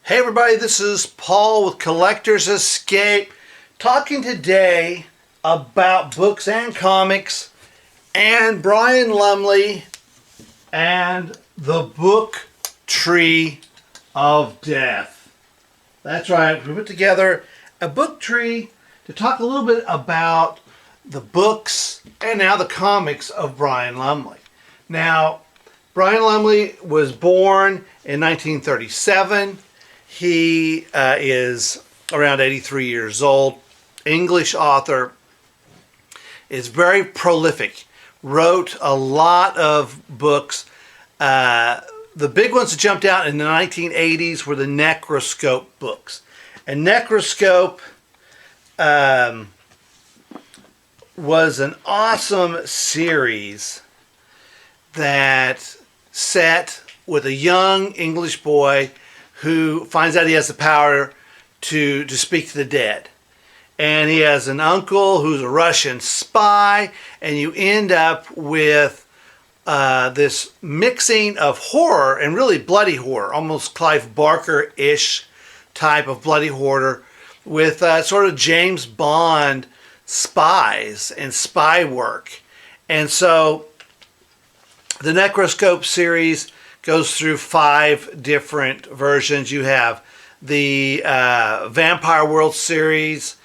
Hey everybody, this is Paul with Collector's Escape, talking today about books and comics and Brian Lumley and the book Tree of Death. That's right, we put together a book tree to talk a little bit about the books and now the comics of Brian Lumley. Now, Brian Lumley was born in 1937. He is around 83 years old, English author, is very prolific, wrote a lot of books. The big ones that jumped out in the 1980s were the Necroscope books. And Necroscope was an awesome series that set with a young English boy who finds out he has the power to speak to the dead. And he has an uncle who's a Russian spy, and you end up with this mixing of horror and really bloody horror, almost Clive Barker-ish type of bloody horror, with sort of James Bond spies and spy work. And so the Necroscope series goes through 5 different versions. You have the Vampire World series,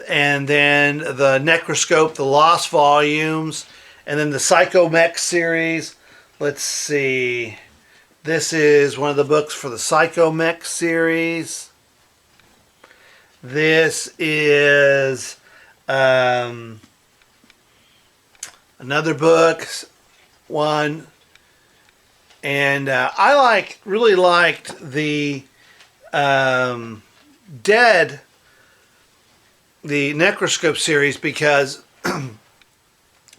and then the Necroscope, the Lost Volumes, and then the Psycho-Mech series. Let's see. This is one of the books for the Psycho-Mech series. This is another book, one. And I really liked the the Necroscope series because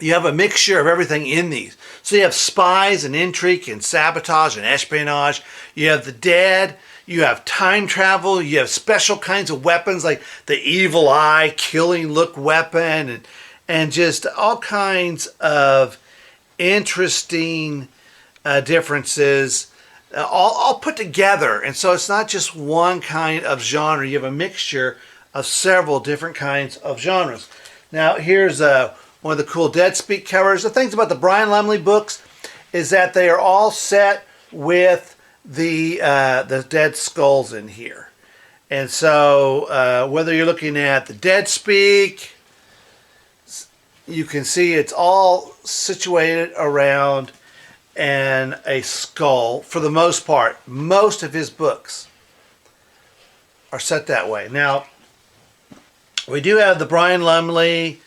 you have a mixture of everything in these. So you have spies and intrigue and sabotage and espionage. You have the dead. You have time travel. You have special kinds of weapons like the evil eye, killing look weapon, and just all kinds of interesting differences all put together. And so it's not just one kind of genre. You have a mixture of several different kinds of genres. Now here's one of the cool Dead Speak covers. The things about the Brian Lumley books is that they are all set with the dead skulls in here. And so whether you're looking at the Dead Speak, you can see it's all situated around and a skull for the most part. Most of his books are set that way. Now, we do have the Brian Lumley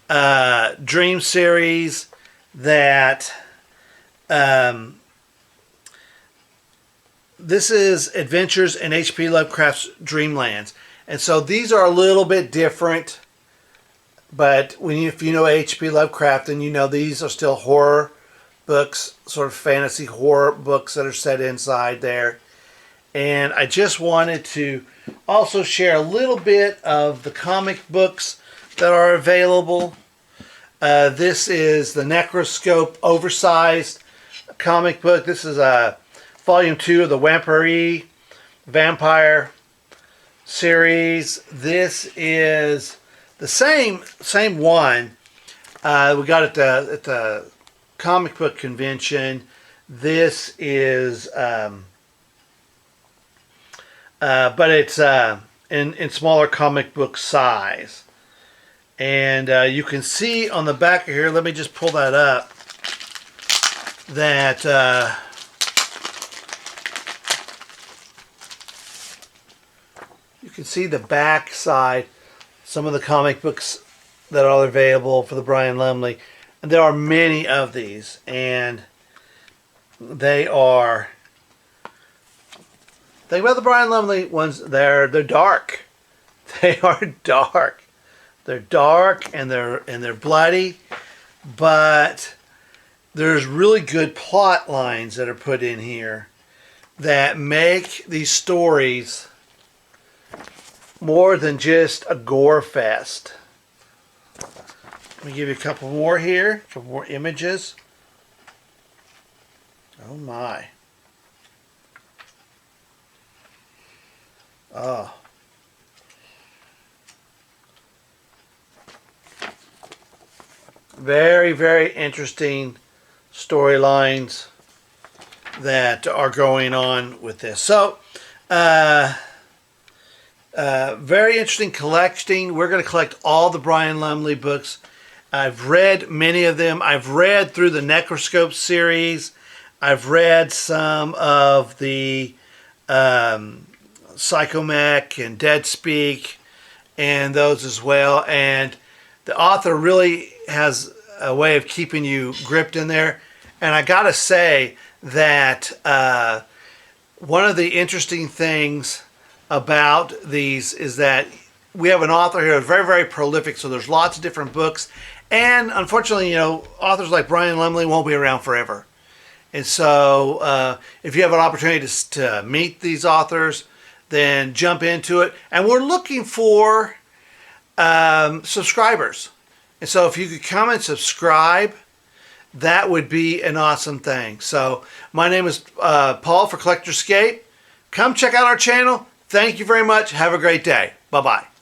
Dream series that this is Adventures in H.P. Lovecraft's Dreamlands. And so these are a little bit different, but if you know H.P. Lovecraft, then you know these are still horror books, sort of fantasy horror books that are set inside there. And I just wanted to also share a little bit of the comic books that are available. This is the Necroscope oversized comic book. This is volume 2 of the Vampire series. This is the same one we got at the comic book convention. This is but it's in smaller comic book size. And you can see on the back of here, let me just pull that up, that you can see the back side, some of the comic books that are available for the Brian Lumley. And there are many of these, and they are, think about the Brian Lumley ones, they're dark. They are dark. They're dark and they're bloody, but there's really good plot lines that are put in here that make these stories more than just a gore fest. Let me give you a couple more here, a couple more images. Oh my. Oh. Very, very interesting storylines that are going on with this. So, very interesting collecting. We're going to collect all the Brian Lumley books. I've read many of them. I've read through the Necroscope series. I've read some of the Psychomech and Dead Speak and those as well. And the author really has a way of keeping you gripped in there. And I got to say that one of the interesting things about these is that we have an author here who's very, very prolific. So there's lots of different books. And unfortunately, you know, authors like Brian Lumley won't be around forever. And so if you have an opportunity to meet these authors, then jump into it. And we're looking for subscribers. And so if you could come and subscribe, that would be an awesome thing. So my name is Paul for Collectorscape. Come check out our channel. Thank you very much. Have a great day. Bye-bye.